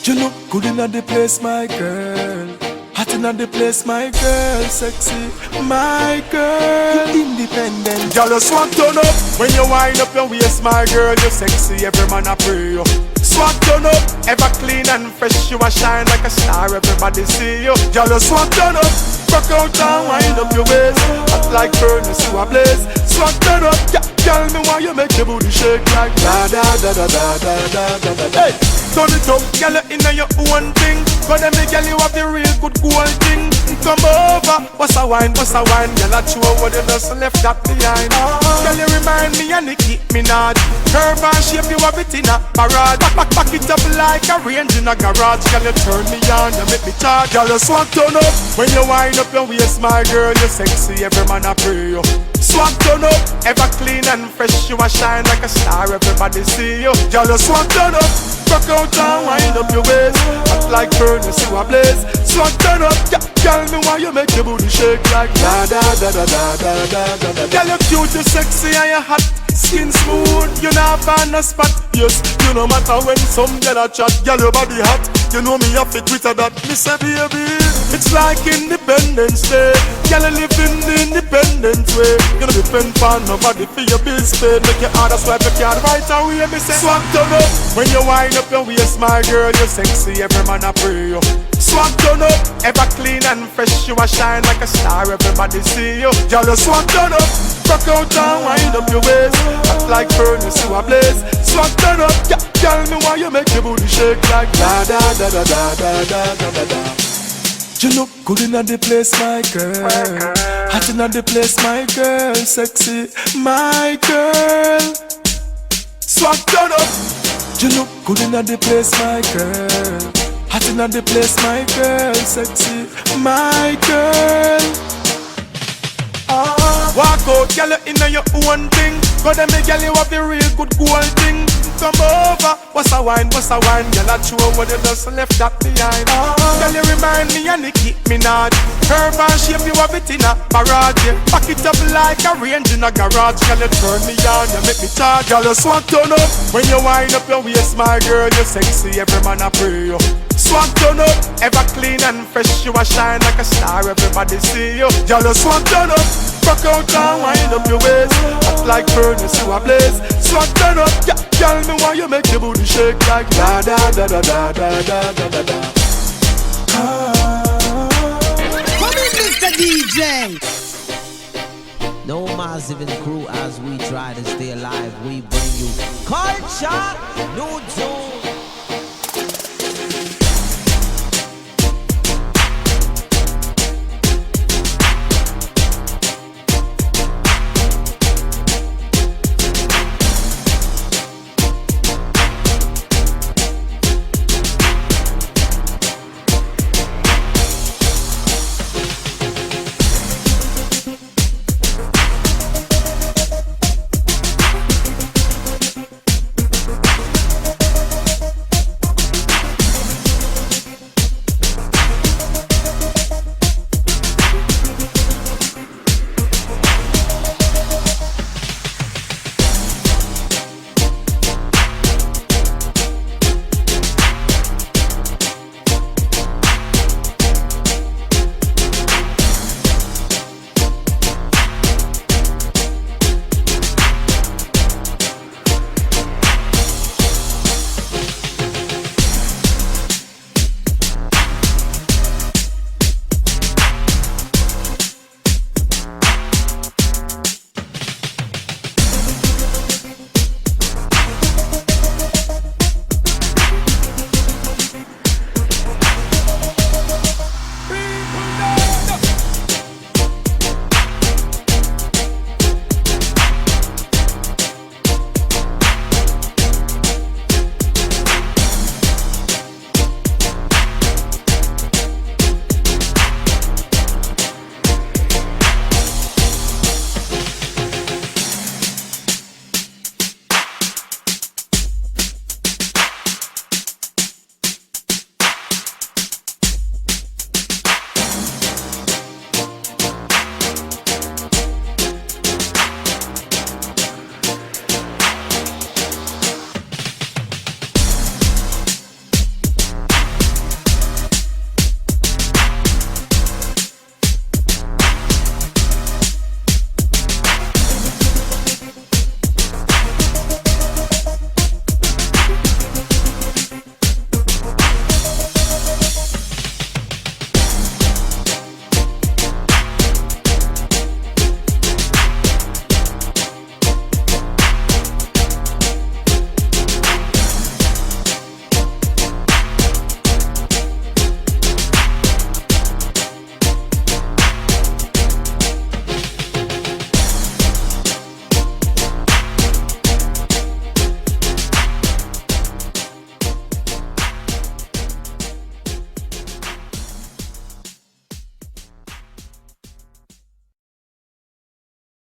You look good in the place, my girl. Hot in the place, my girl. Sexy, my girl. Independent. Girl, you swag turn up when you wind up your waist, my girl. You sexy, every man a pray you. Swag turn up, ever clean and fresh. You a shine like a star, everybody see you. Girl, you swag turn up. Rock out and wind up your waist. Hot like furnace, you a blaze. Swag turn up, girl, me why you make your booty shake like da da da da da da da da da. Hey. Turn it up, girl, you inna your own thing. But then me girl, you have the real good gold thing. Come over, what's a wine, girl, I chew what you just left that behind. Girl, you remind me and you keep me nod. Curve and shape, you have it in a parade. Back it up like a range in a garage. Girl, you turn me on, you make me charge. Girl, you swag turn up when you wind up your waist, my girl, you sexy, every man a pray you. Swag turn up, ever clean and fresh, you a shine like a star, everybody see you. Girl, you swag turn up. Rock out and wind up your waist. Hot like furnace, you a blaze. Swag turn up, girl, me why you make your booty shake like da da da da da da da da da. Girl, you cute, you sexy and you hot. Skin smooth, you not find a spot. Yes, you no matter when some girl a chat. Girl, your body hot, you know me have to Twitter that. Me say baby, it's like Independence Day. Girl, you live in the independent way. You don't depend on nobody for your bills paid. Make your order swipe your card right away. Me say swag turn up when you wind up your waist, my girl, you sexy, every man a pray you. Swag turn up, ever clean and fresh, you a shine like a star, everybody see you. Girl, you swag turn up, rock out and wind up your waist. Hot like furnace, you a blaze. Swag turn up, girl, me why you make your booty shake like da da da da da da da da da. You look good in the place, my girl. Hot in the place, my girl. Sexy, my girl. Swag turn up. You look good in the place, my girl. Hot in the place, my girl. Sexy, my girl. Walk out, girl, you inna your own thing. But then me girl, you have the real good gold thing. Come over, what's a wine, girl, I chew what you just left that behind. Girl, you remind me and you keep me nod. Curve and shape, you have it in a parade. Back it up like a range in a garage. Girl, you turn me on, you make me charge. Girl, you swag turn up when you wind up your waist, my girl, you sexy, every man a pray you. Swag turn up, ever clean and fresh, you a shine like a star, everybody see you. Girl, you swag turn up, rock out and wind up your waist. Hot like furnace, you a blaze. Swag turn up, girl, me why you make your booty shake like da da da da da da da da da da. Come in, Mr. DJ. No massive in the crew as we try to stay alive. We bring you culture, new tune.